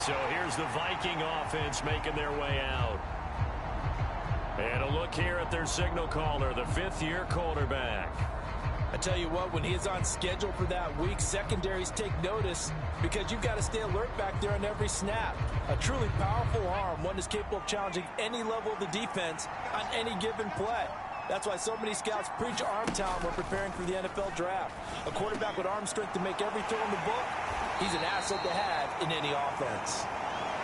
So here's the Viking offense making their way out. And a look here at their signal caller, the fifth-year quarterback. I tell you what, when he's on schedule for that week, secondaries take notice because you've got to stay alert back there on every snap. A truly powerful arm, one is capable of challenging any level of the defense on any given play. That's why so many scouts preach arm talent when preparing for the NFL draft. A quarterback with arm strength to make every throw in the book, he's an asset to have in any offense.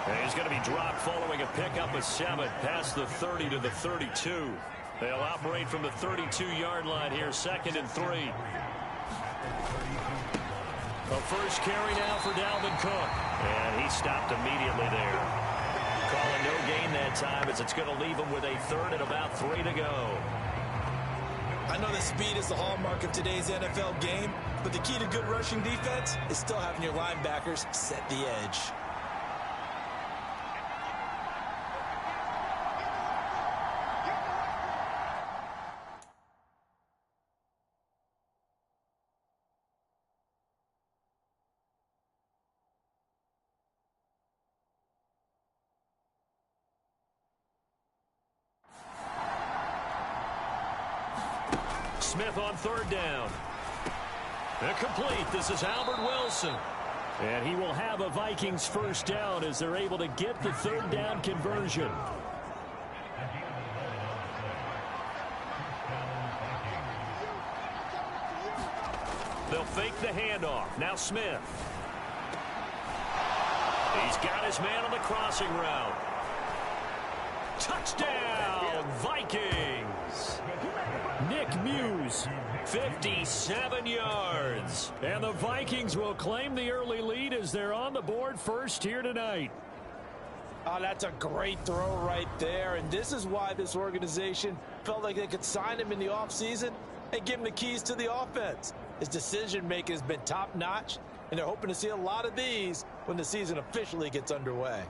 And he's going to be dropped following a pickup of 7 past the 30 to the 32. They'll operate from the 32-yard line here, 2nd and 3. The first carry now for Dalvin Cook. And he stopped immediately there. Calling no gain that time as it's going to leave him with a 3rd and about 3 to go. I know that speed is the hallmark of today's NFL game, but the key to good rushing defense is still having your linebackers set the edge. Smith on 3rd down. Incomplete. This is Albert Wilson. And he will have a Vikings first down as they're able to get the 3rd down conversion. They'll fake the handoff. Now Smith. He's got his man on the crossing route. Touchdown, Vikings. Nick Muse, 57 yards. And the Vikings will claim the early lead as they're on the board first here tonight. Oh, that's a great throw right there. And this is why this organization felt like they could sign him in the offseason and give him the keys to the offense. His decision-making has been top-notch, and they're hoping to see a lot of these when the season officially gets underway.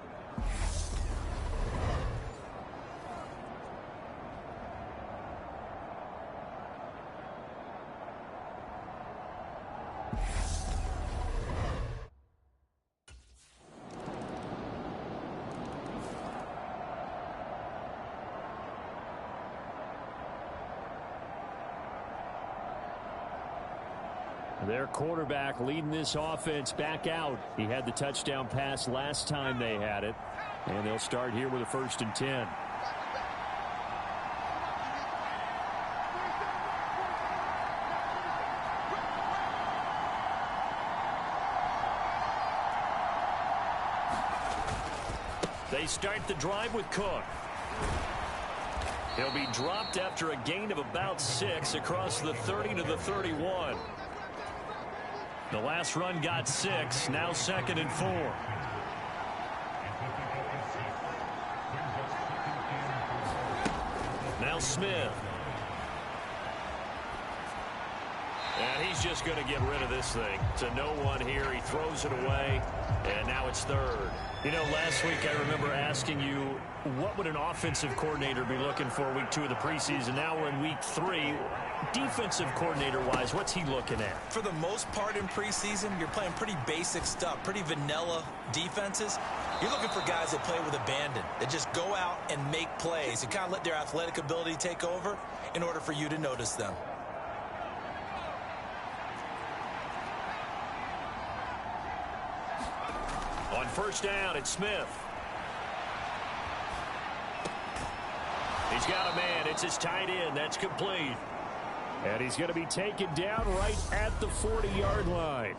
Their quarterback leading this offense back out. He had the touchdown pass last time they had it. And they'll start here with a 1st and 10. They start the drive with Cook. He'll be dropped after a gain of about 6 across the 30 to the 31. The last run got 6, now 2nd and 4. Now Smith. And he's just going to get rid of this thing. To no one here. He throws it away, and now it's 3rd. You know, last week I remember asking you, what would an offensive coordinator be looking for week 2 of the preseason? Now we're in week 3. Defensive coordinator-wise, what's he looking at? For the most part in preseason, you're playing pretty basic stuff, pretty vanilla defenses. You're looking for guys that play with abandon, that just go out and make plays and kind of let their athletic ability take over in order for you to notice them. On 1st down, it's Smith. He's got a man. It's his tight end. That's complete. And he's going to be taken down right at the 40-yard line.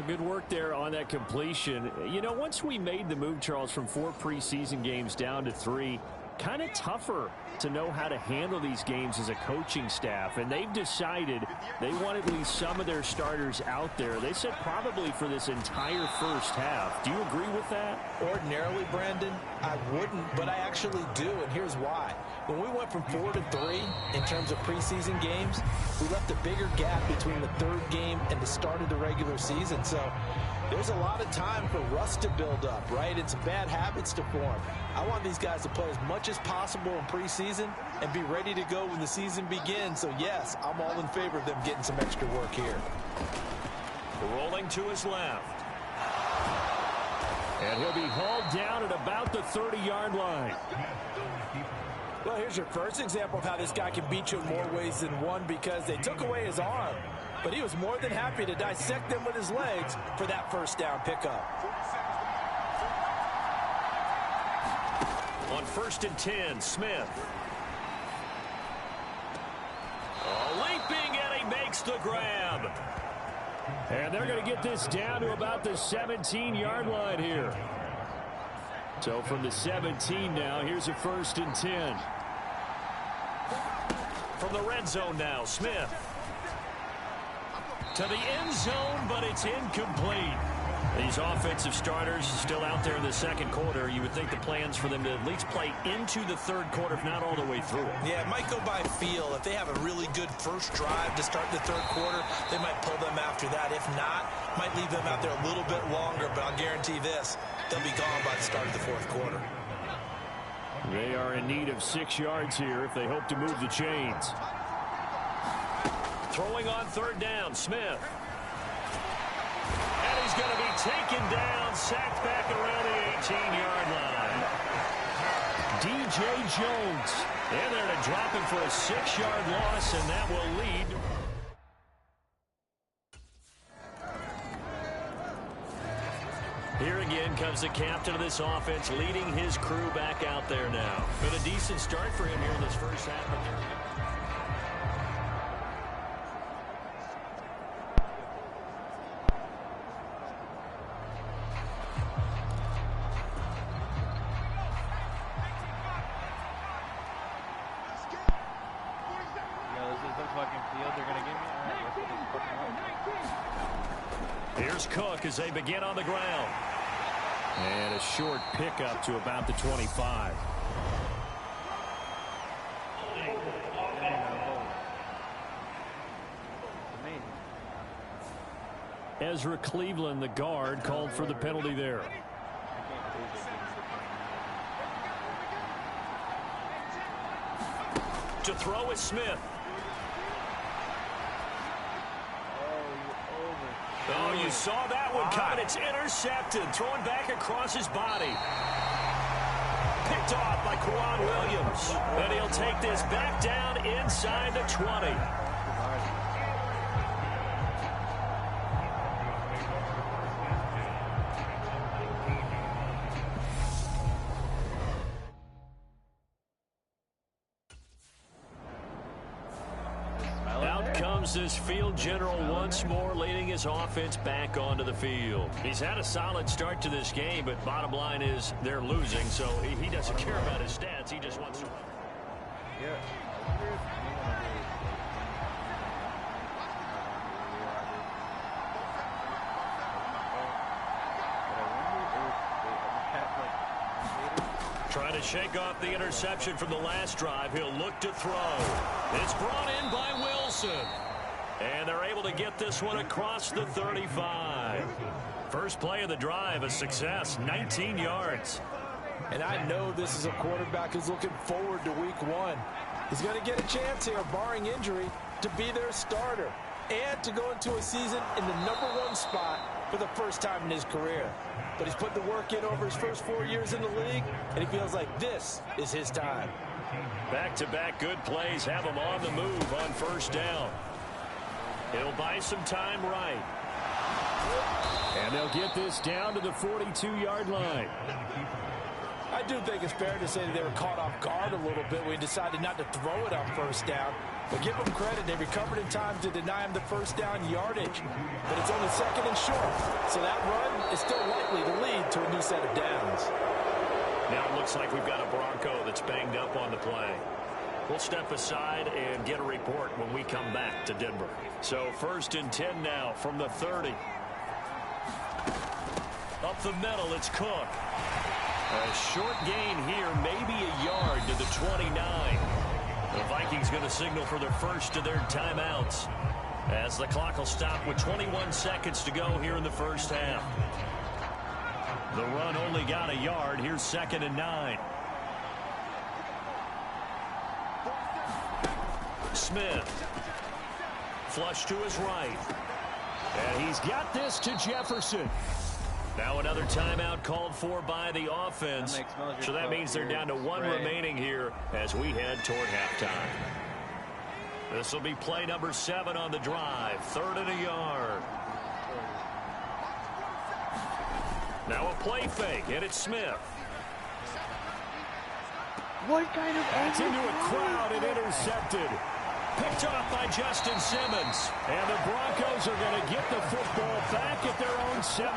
Good work there on that completion. You know, once we made the move, Charles, from 4 preseason games down to 3, kind of tougher to know how to handle these games as a coaching staff. And they've decided they want at least some of their starters out there. They said probably for this entire first half. Do you agree with that? Ordinarily, Brandon, I wouldn't, but I actually do, and here's why. When we went from 4 to 3 in terms of preseason games, we left a bigger gap between the 3rd game and the start of the regular season. So there's a lot of time for rust to build up, right? And some bad habits to form. I want these guys to play as much as possible in preseason and be ready to go when the season begins. So, yes, I'm all in favor of them getting some extra work here. Rolling to his left. And he'll be hauled down at about the 30-yard line. Well, here's your first example of how this guy can beat you in more ways than one, because they took away his arm, but he was more than happy to dissect them with his legs for that first down pickup. On 1st and 10, Smith. Leaping, and he makes the grab. And they're going to get this down to about the 17-yard line here. So from the 17 now, here's a 1st and 10. From the red zone now, Smith. To the end zone, but it's incomplete. These offensive starters still out there in the second quarter. You would think the plan's for them to at least play into the third quarter, if not all the way through. Yeah, it might go by feel. If they have a really good first drive to start the third quarter, they might pull them after that. If not, might leave them out there a little bit longer, but I'll guarantee this, they'll be gone by the start of the fourth quarter. They are in need of 6 yards here if they hope to move the chains. Throwing on 3rd down, Smith. And he's going to be taken down, sacked back around the 18-yard line. DJ Jones in there to drop him for a 6-yard loss, and that will lead. Here again comes the captain of this offense, leading his crew back out there now. Been a decent start for him here in this first half. Here's Cook as they begin on the ground. And a short pickup to about the 25. Ezra Cleveland, the guard, called for the penalty there. To throw is Smith. Oh, you saw that one coming. It's intercepted. Thrown back across his body. Picked off by Quan Williams. And he'll take this back down inside the 20. This field general once more leading his offense back onto the field. He's had a solid start to this game, but bottom line is they're losing, so he doesn't care about his stats. He just wants to win. Trying to shake off the interception from the last drive. He'll look to throw. It's brought in by Wilson. And they're able to get this one across the 35. First play of the drive, a success, 19 yards. And I know this is a quarterback who's looking forward to week one. He's going to get a chance here, barring injury, to be their starter and to go into a season in the #1 spot for the first time in his career. But he's put the work in over his first 4 years in the league, and he feels like this is his time. Back-to-back good plays have him on the move on first down. He'll buy some time right. And they'll get this down to the 42-yard line. I do think it's fair to say that they were caught off guard a little bit when he decided not to throw it on first down. But give them credit. They recovered in time to deny him the first down yardage. But it's only 2nd and short. So that run is still likely to lead to a new set of downs. Now it looks like we've got a Bronco that's banged up on the play. We'll step aside and get a report when we come back to Denver. So 1st and 10 now from the 30. Up the middle, it's Cook. A short gain here, maybe a yard to the 29. The Vikings going to signal for their first of their timeouts, as the clock will stop with 21 seconds to go here in the first half. The run only got a yard. Here's 2nd and 9. Smith. Flush to his right. And he's got this to Jefferson. Now another timeout called for by the offense. So that means they're down to one remaining here as we head toward halftime. This will be play number 7 on the drive. 3rd and a yard. Now a play fake, and it's Smith. What kind of That's into a crowd and intercepted. Picked off by Justin Simmons. And the Broncos are going to get the football back at their own 17.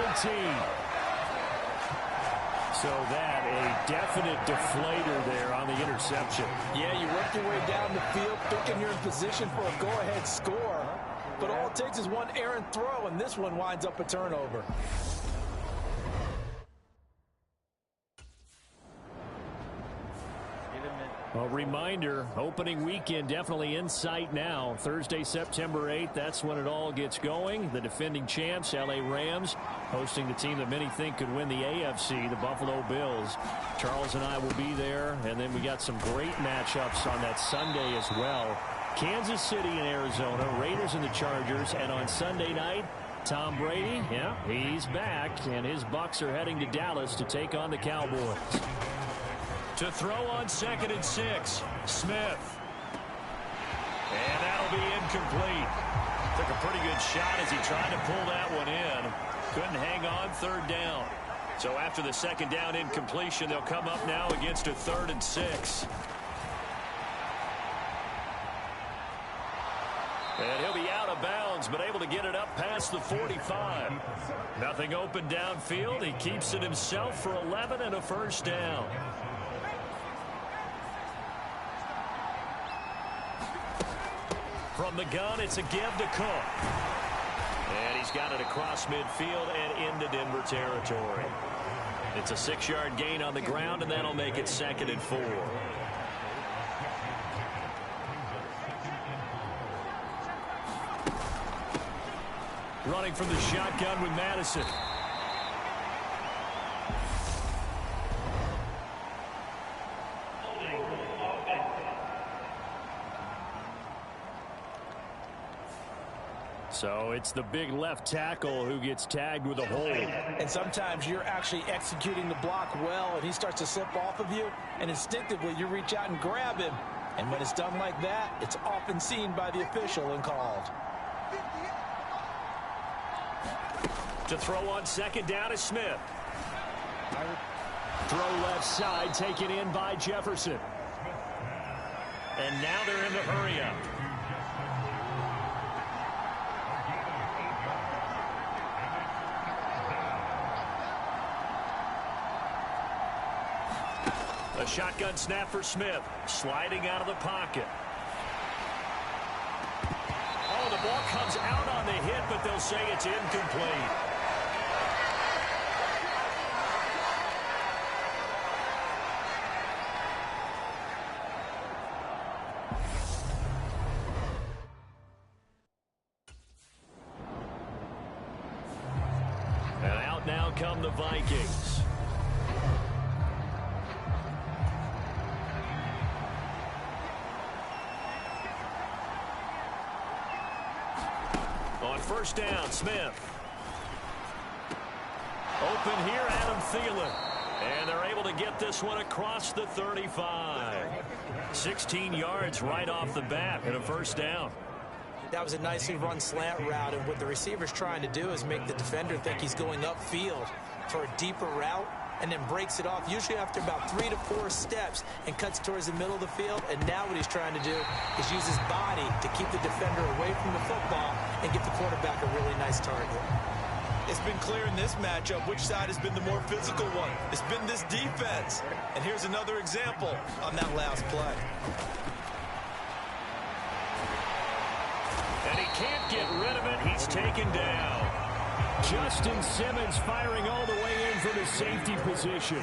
So that, a definite deflator there on the interception. Yeah, you work your way down the field, thinking you're in position for a go-ahead score. But all it takes is one errant throw, and this one winds up a turnover. A reminder, opening weekend definitely in sight now. Thursday, September 8th, that's when it all gets going. The defending champs, LA Rams, hosting the team that many think could win the AFC, the Buffalo Bills. Charles and I will be there, and then we got some great matchups on that Sunday as well. Kansas City and Arizona, Raiders and the Chargers, and on Sunday night, Tom Brady, yeah, he's back, and his Bucs are heading to Dallas to take on the Cowboys. To throw on 2nd and 6, Smith. And that'll be incomplete. Took a pretty good shot as he tried to pull that one in. Couldn't hang on 3rd down. So after the 2nd down incompletion, they'll come up now against a 3rd and 6. And he'll be out of bounds, but able to get it up past the 45. Nothing open downfield. He keeps it himself for 11 and a 1st down. From the gun, it's a give to Cook. And he's got it across midfield and into Denver territory. It's a 6-yard gain on the ground, and that'll make it 2nd and 4. Running from the shotgun with Madison. So it's the big left tackle who gets tagged with a hold. And sometimes you're actually executing the block well, and he starts to slip off of you, and instinctively you reach out and grab him. And when it's done like that, it's often seen by the official and called. To throw on 2nd down is Smith. Throw left side, taken in by Jefferson. And now they're in the hurry-up. A shotgun snap for Smith, sliding out of the pocket. Oh, the ball comes out on the hit, but they'll say it's incomplete. And out now come the Vikings. On 1st down, Smith. Open here, Adam Thielen. And they're able to get this one across the 35. 16 yards right off the bat and a 1st down. That was a nicely run slant route, and what the receiver's trying to do is make the defender think he's going upfield for a deeper route, and then breaks it off, usually after about 3 to 4 steps, and cuts towards the middle of the field. And now what he's trying to do is use his body to keep the defender away from the football and give the quarterback a really nice target. It's been clear in this matchup which side has been the more physical one. It's been this defense. And here's another example on that last play. And he can't get rid of it. He's taken down. Justin Simmons firing all the way in from his safety position.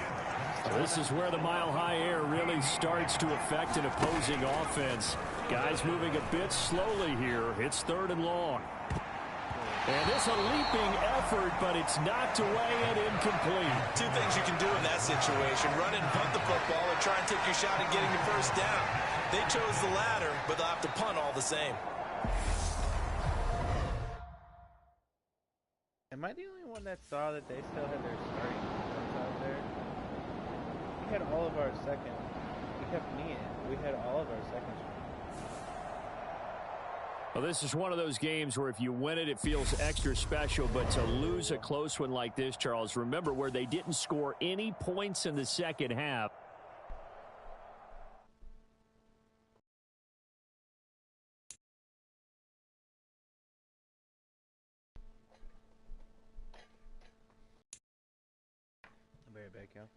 This is where the mile-high air really starts to affect an opposing offense. Guys moving a bit slowly here. It's 3rd and long. And this a leaping effort, but it's knocked away and incomplete. 2 things you can do in that situation: run and punt the football, or try and take your shot at getting your 1st down. They chose the latter, but they'll have to punt all the same. I the only one that saw that they still had their starting defense out there? We had all of our second. We kept me in. We had all of our second string. Well, this is one of those games where if you win it, it feels extra special. But to lose a close one like this, Charles, remember where they didn't score any points in the second half. I'll be right back, y'all.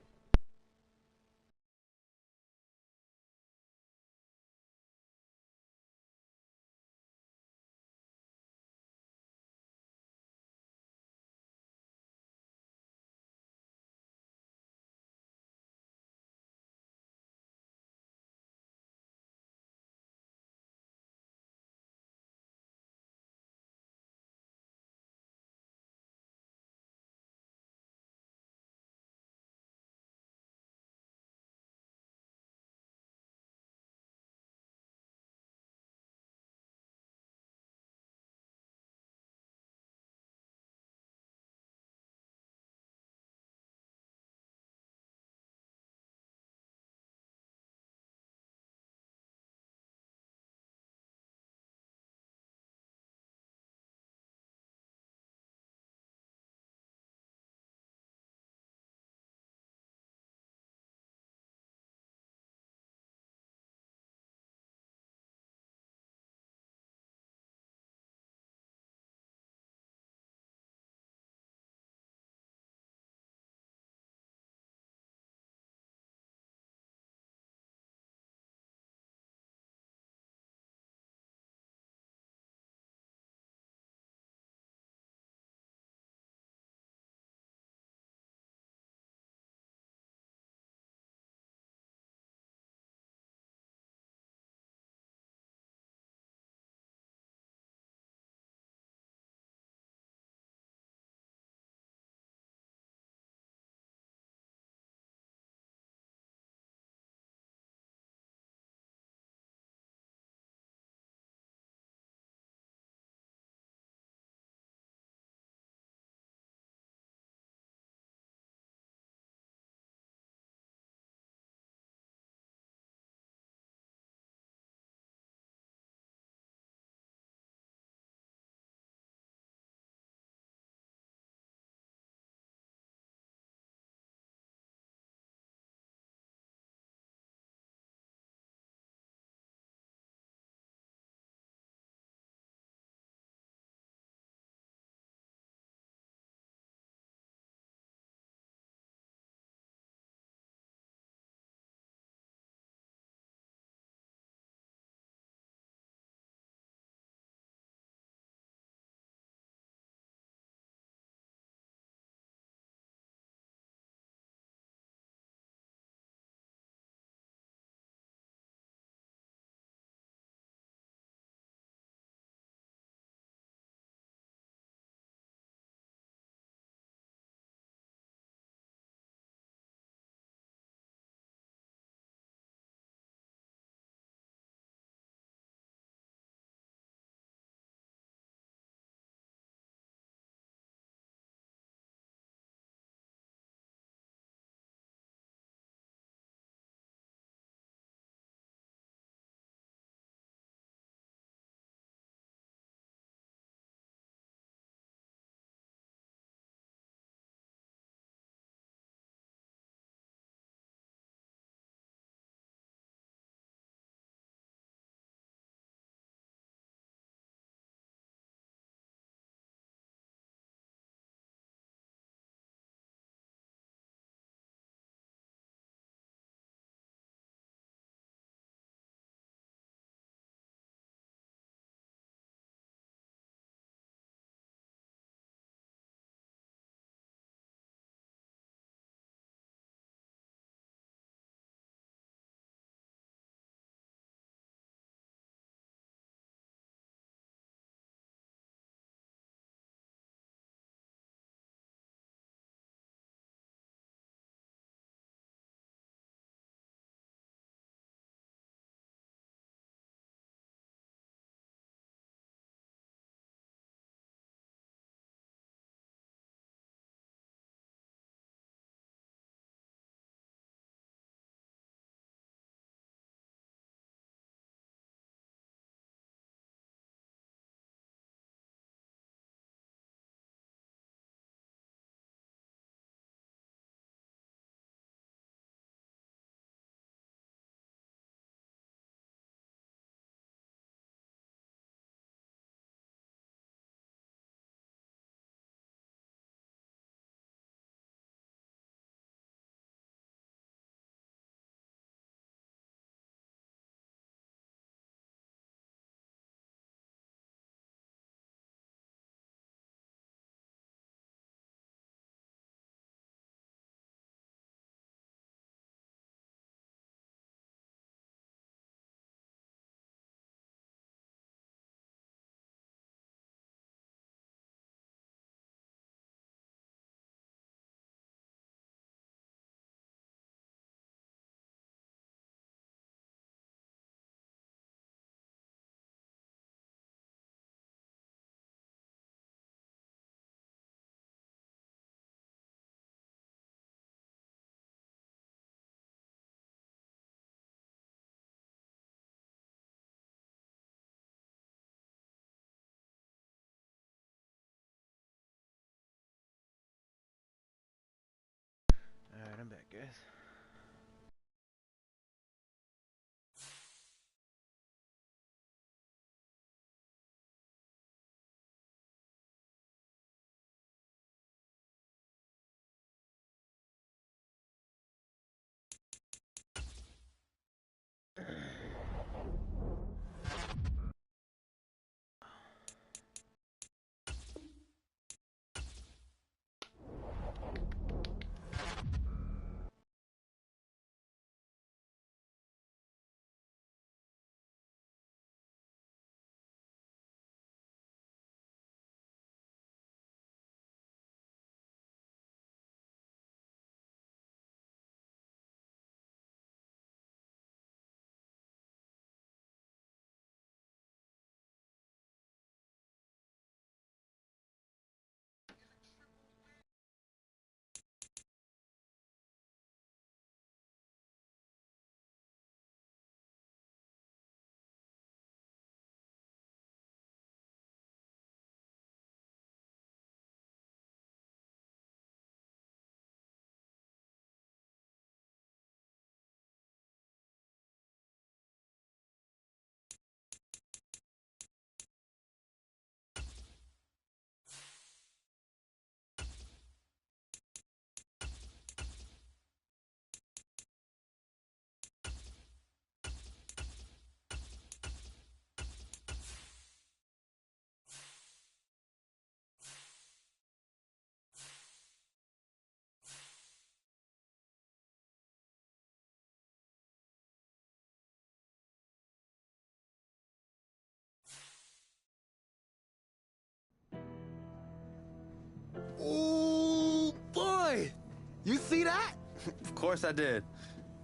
course I did.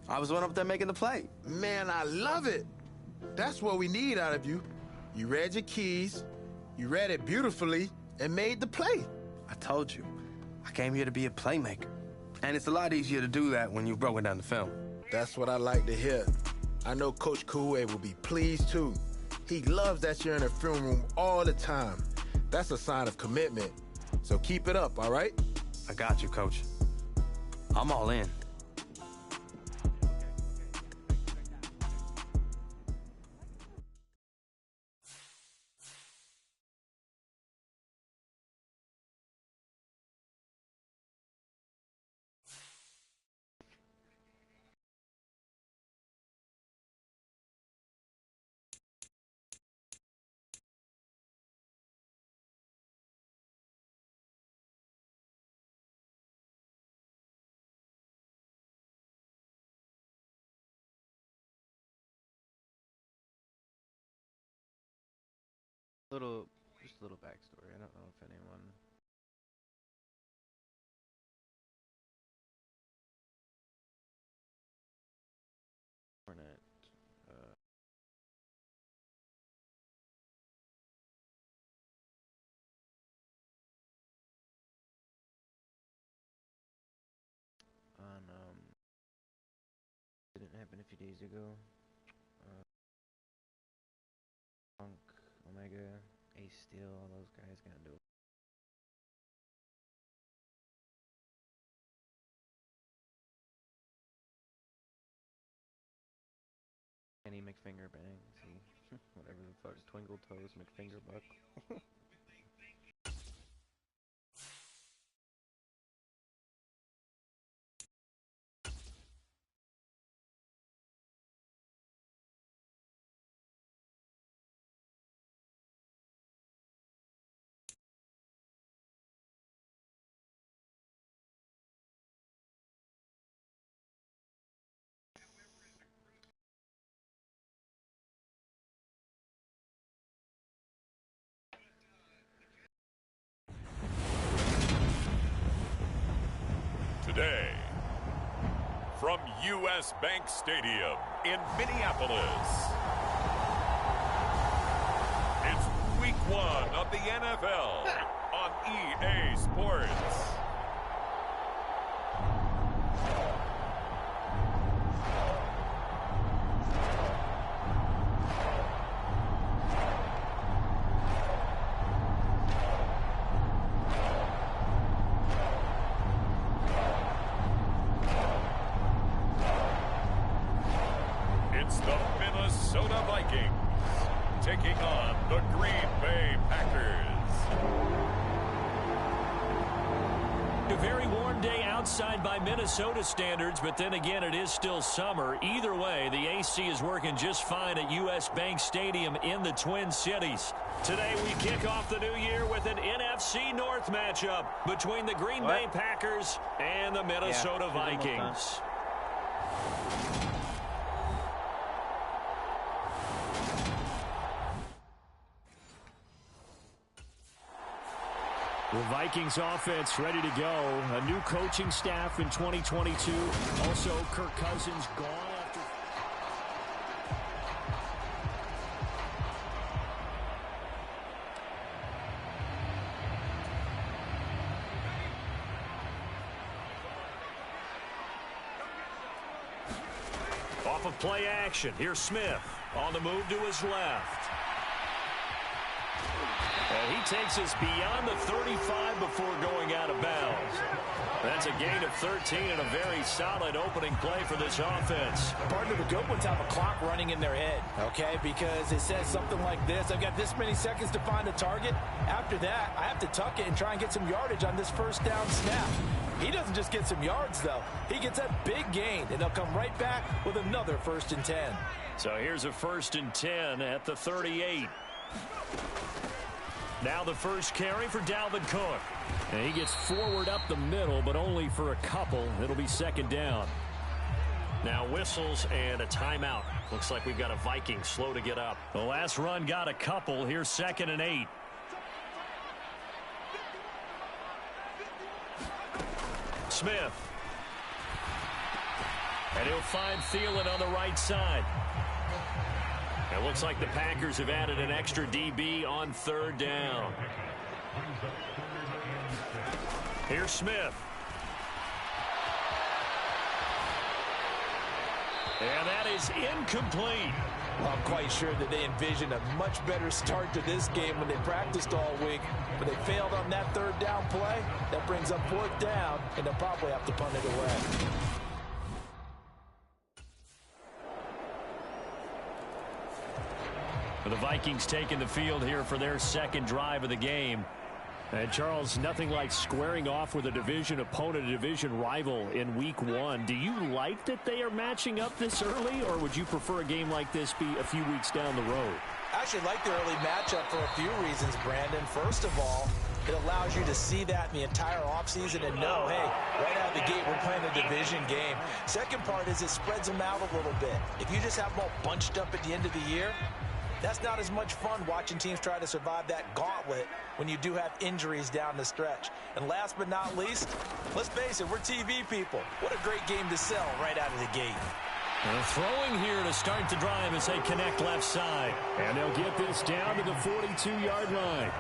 I was the one up there making the play. Man, I love it. That's what we need out of you. You read your keys, you read it beautifully, and made the play. I told you, I came here to be a playmaker. And it's a lot easier to do that when you've broken down the film. That's what I like to hear. I know Coach Kool-Aid will be pleased, too. He loves that you're in the film room all the time. That's a sign of commitment. So keep it up, all right? I got you, Coach. I'm all in. Just a little backstory. I don't know if anyone. Hornet. Didn't happen a few days ago. Punk, Omega, Ace Steel, all those guys got into it. Kenny McFinger Bangs, whatever the fuck, Twinkle Toes McFinger Buck. Today, from U.S. Bank Stadium in Minneapolis, it's Week 1 of the NFL on EA Sports. It's the Minnesota Vikings taking on the Green Bay Packers. A very warm day outside by Minnesota standards, but then again, it is still summer. Either way, the AC is working just fine at U.S. Bank Stadium in the Twin Cities. Today, we kick off the new year with an NFC North matchup between the Green Bay Packers and the Minnesota Vikings. The Vikings offense ready to go. A new coaching staff in 2022. Also, Kirk Cousins gone after. Off of play action. Here's Smith on the move to his left. And he takes us beyond the 35 before going out of bounds. That's a gain of 13 and a very solid opening play for this offense. Partner, the good ones have a clock running in their head, okay? Because it says something like this: I've got this many seconds to find a target. After that, I have to tuck it and try and get some yardage on this first down snap. He doesn't just get some yards, though. He gets a big gain, and they'll come right back with another 1st and 10. So here's a 1st and 10 at the 38. Now the first carry for Dalvin Cook. And he gets forward up the middle, but only for a couple. It'll be 2nd down. Now whistles and a timeout. Looks like we've got a Viking slow to get up. The last run got a couple. Here's 2nd and 8. Smith. And he'll find Thielen on the right side. It looks like the Packers have added an extra DB on third down. Here's Smith. And that is incomplete. Well, I'm quite sure that they envisioned a much better start to this game when they practiced all week, but they failed on that third down play. That brings up fourth down, and they'll probably have to punt it away. The Vikings taking the field here for their second drive of the game. And Charles, nothing like squaring off with a division opponent, a division rival in week one. Do you like that they are matching up this early, or would you prefer a game like this be a few weeks down the road? I actually like the early matchup for a few reasons, Brandon. First of all, it allows you to see that in the entire offseason and know, hey, right out of the gate, we're playing a division game. Second part is it spreads them out a little bit. If you just have them all bunched up at the end of the year, that's not as much fun watching teams try to survive that gauntlet when you do have injuries down the stretch. And last but not least, let's face it, we're TV people. What a great game to sell right out of the gate. And throwing here to start the drive as they connect left side. And they'll get this down to the 42-yard line.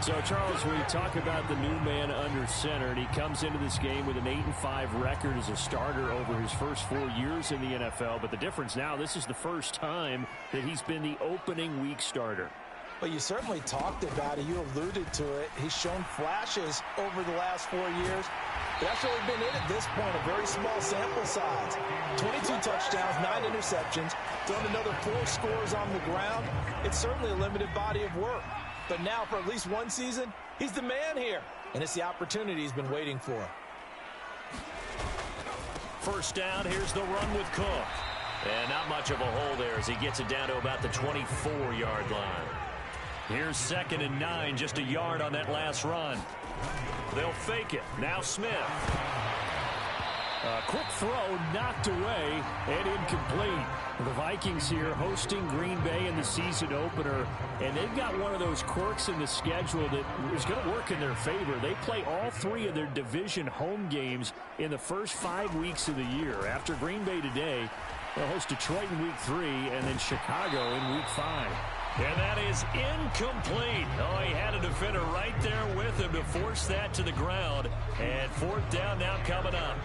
So, Charles, we talk about the new man under center, and he comes into this game with an 8-5 record as a starter over his first 4 years in the NFL. But the difference now, this is the first time that he's been the opening week starter. Well, you certainly talked about it. You alluded to it. He's shown flashes over the last 4 years. But that's really been it at this point, a very small sample size. 22 touchdowns, 9 interceptions, thrown another 4 scores on the ground. It's certainly a limited body of work. But now, for at least one season, he's the man here. And it's the opportunity he's been waiting for. First down, here's the run with Cook. And not much of a hole there as he gets it down to about the 24-yard line. Here's 2nd and 9, just a yard on that last run. They'll fake it. Now Smith. A quick throw knocked away and incomplete. The Vikings here hosting Green Bay in the season opener, and they've got one of those quirks in the schedule that is going to work in their favor. They play all 3 of their division home games in the first 5 weeks of the year. After Green Bay today, they'll host Detroit in week 3 and then Chicago in week 5. And that is incomplete. Oh, he had a defender right there with him to force that to the ground. And fourth down now coming up.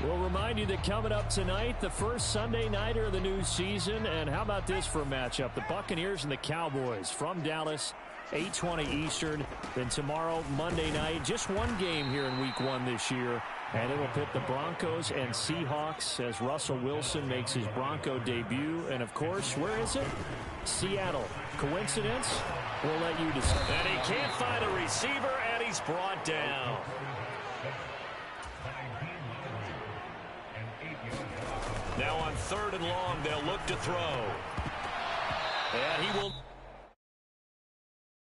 We'll remind you that coming up tonight, the first Sunday nighter of the new season. And how about this for a matchup? The Buccaneers and the Cowboys from Dallas, 8:20 Eastern. Then tomorrow, Monday night, just one game here in week 1 this year. And it will pit the Broncos and Seahawks as Russell Wilson makes his Bronco debut. And, of course, where is it? Seattle. Coincidence? We'll let you decide. And he can't find a receiver, and he's brought down. Now on 3rd and long, they'll look to throw. And he will...